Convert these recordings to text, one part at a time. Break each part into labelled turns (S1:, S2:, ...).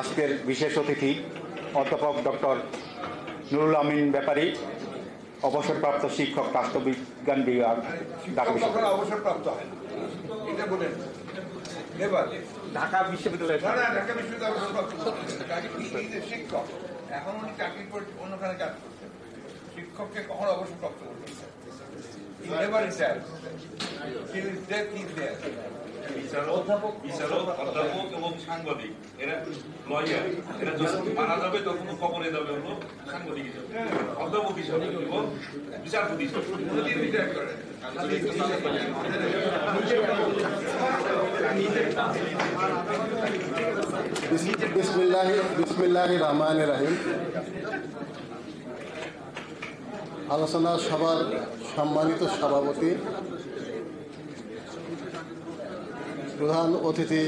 S1: আজকের বিশেষ অতিথি অধ্যাপক ডক্টর নুরুল আমিন ব্যাপারী, অবসরপ্রাপ্ত শিক্ষক, রাষ্ট্রবিজ্ঞান বিভাগ, ঢাকা বিশ্ববিদ্যালয়।
S2: অবসরপ্রাপ্ত হয় এটা বলেন এবার
S1: ঢাকা বিশ্ববিদ্যালয়
S2: ঢাকা বিশ্ববিদ্যালয় শিক্ষক এখন উনি চাকরি করে অন্যখানে কাজ করছেন। শিক্ষককে কখন অবসরপ্রাপ্ত করবেন? Never retire, till his death he is there.
S3: অধ্যাপক এবং সাংবাদিক, এরা লয়ার, এরা যখন মারা যাবে তখন কবরে যাবে হলো সাংবাদিক হিসাবে, অধ্যাপক হিসাবে এবং বিচারপতি হিসাবে।
S4: বিসমিল্লাহির রহমানির রহিম। আলোচনা সভার সম্মানিত সভাপতি, প্রধান অতিথি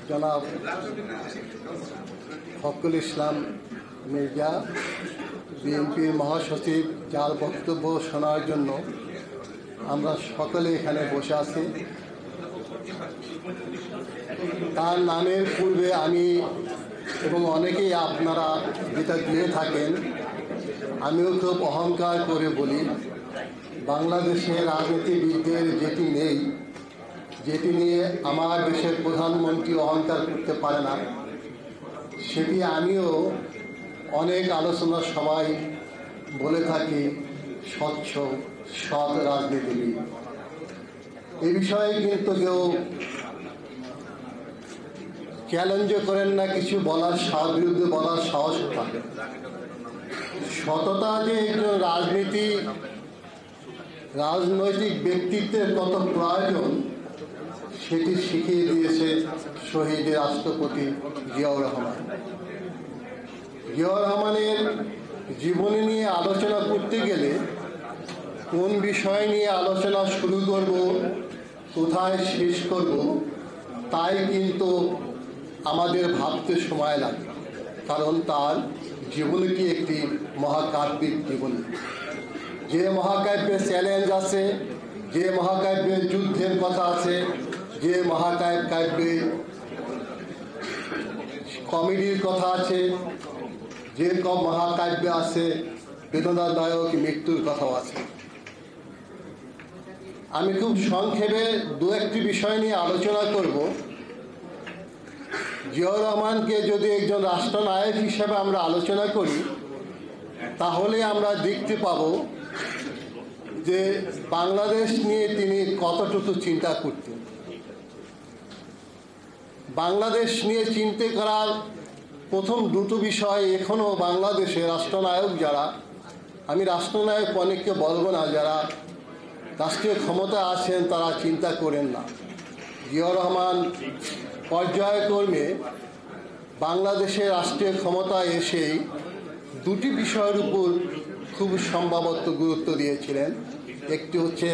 S4: জনাব ফখরুল ইসলাম মির্জা, বিএনপির মহাসচিব, যার বক্তব্য শোনার জন্য আমরা সকলে এখানে বসে আছি। তার নামের পূর্বে আমি এবং অনেকেই আপনারা যেটা দিয়ে থাকেন, আমিও খুব অহংকার করে বলি, বাংলাদেশের রাজনীতিবিদদের যেটি নেই, যেটি নিয়ে আমার দেশের প্রধানমন্ত্রী অহংকার করতে পারে না, সেটি আমিও অনেক আলোচনা সভায় বলে থাকি, স্বচ্ছ সৎ রাজনীতিবিদ। এ বিষয়ে কিন্তু কেউ চ্যালেঞ্জও করেন না, কিছু বলার বিরুদ্ধে বলার সাহস থাকে। সততা যে একজন রাজনৈতিক ব্যক্তিত্বের কত প্রয়োজন, সেটি শিখিয়ে দিয়েছে শহীদ রাষ্ট্রপতি জিয়াউর রহমান। জিয়াউর রহমানের জীবনী নিয়ে আলোচনা করতে গেলে কোন বিষয় নিয়ে আলোচনা শুরু করব, কোথায় শেষ করব, তাই কিন্তু আমাদের ভাবতে সময় লাগে, কারণ তার জীবনীটি একটি মহাকাব্যিক জীবনী। যে মহাকাব্যের চ্যালেঞ্জ আছে, যে মহাকাব্যের যুদ্ধের কথা আছে, যে মহাকাব্যে কমেডির কথা আছে, যে মহাকাব্যে আছে বেদনাদায়ক মৃত্যুর কথাও আছে। আমি খুব সংক্ষেপে দু একটি বিষয় নিয়ে আলোচনা করব। জিয়াউর রহমানকে যদি একজন রাষ্ট্রনায়ক হিসেবে আমরা আলোচনা করি, তাহলে আমরা দেখতে পাব যে বাংলাদেশ নিয়ে তিনি কতটুকু চিন্তা করতেন। বাংলাদেশ নিয়ে চিন্তা করার প্রথম দুটো বিষয় এখনও বাংলাদেশে রাষ্ট্রনায়ক যারা, আমি রাষ্ট্রনায়ক অনেককে বলবো না, যারা রাষ্ট্রীয় ক্ষমতা আছেন তারা চিন্তা করেন না। জিয়াউর রহমান পর্যায়ক্রমে বাংলাদেশের রাষ্ট্রীয় ক্ষমতায় এসেই দুটি বিষয়ের উপর খুব সম্ভবত গুরুত্ব দিয়েছিলেন। একটি হচ্ছে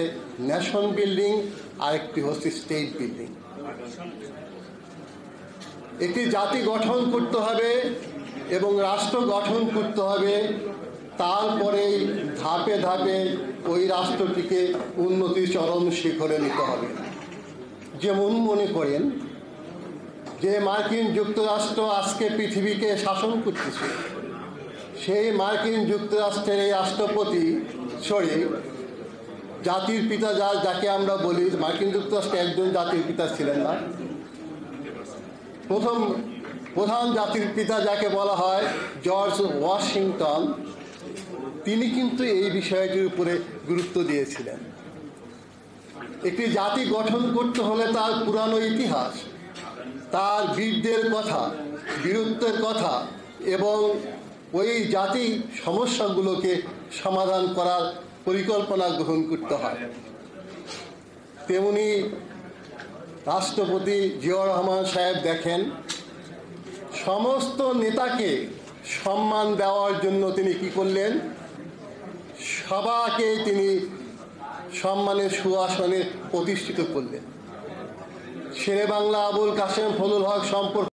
S4: ন্যাশন বিল্ডিং, আর একটি হচ্ছে স্টেট বিল্ডিং। একটি জাতি গঠন করতে হবে এবং রাষ্ট্র গঠন করতে হবে, তারপরেই ধাপে ধাপে ওই রাষ্ট্রটিকে উন্নতির চরম শিখরে নিতে হবে। যেমন মনে করেন যে মার্কিন যুক্তরাষ্ট্র আজকে পৃথিবীকে শাসন করতেছে, সেই মার্কিন যুক্তরাষ্ট্রের এই রাষ্ট্রপতি জাতির পিতা, যাকে আমরা বলি, মার্কিন যুক্তরাষ্ট্রে একজন জাতির পিতা ছিলেন না। প্রথম প্রধান জাতির পিতা যাকে বলা হয় জর্জ ওয়াশিংটন, তিনি কিন্তু এই বিষয়টির উপরে গুরুত্ব দিয়েছিলেন। একটি জাতি গঠন করতে হলে তার পুরানো ইতিহাস, তার বীরদের কথা, বীরত্বের কথা এবং ওই জাতি সমস্যাগুলোকে সমাধান করার পরিকল্পনা গ্রহণ করতে হয়। তেমনি রাষ্ট্রপতি জিয়াউর রহমান সাহেব দেখেন, সমস্ত নেতাকে সম্মান দেওয়ার জন্য তিনি কি করলেন, সবাইকে তিনি সম্মানের সুআসনে প্রতিষ্ঠিত করলেন। শেরে বাংলা আবুল কাসেম ফজলুল হক সম্পর্কে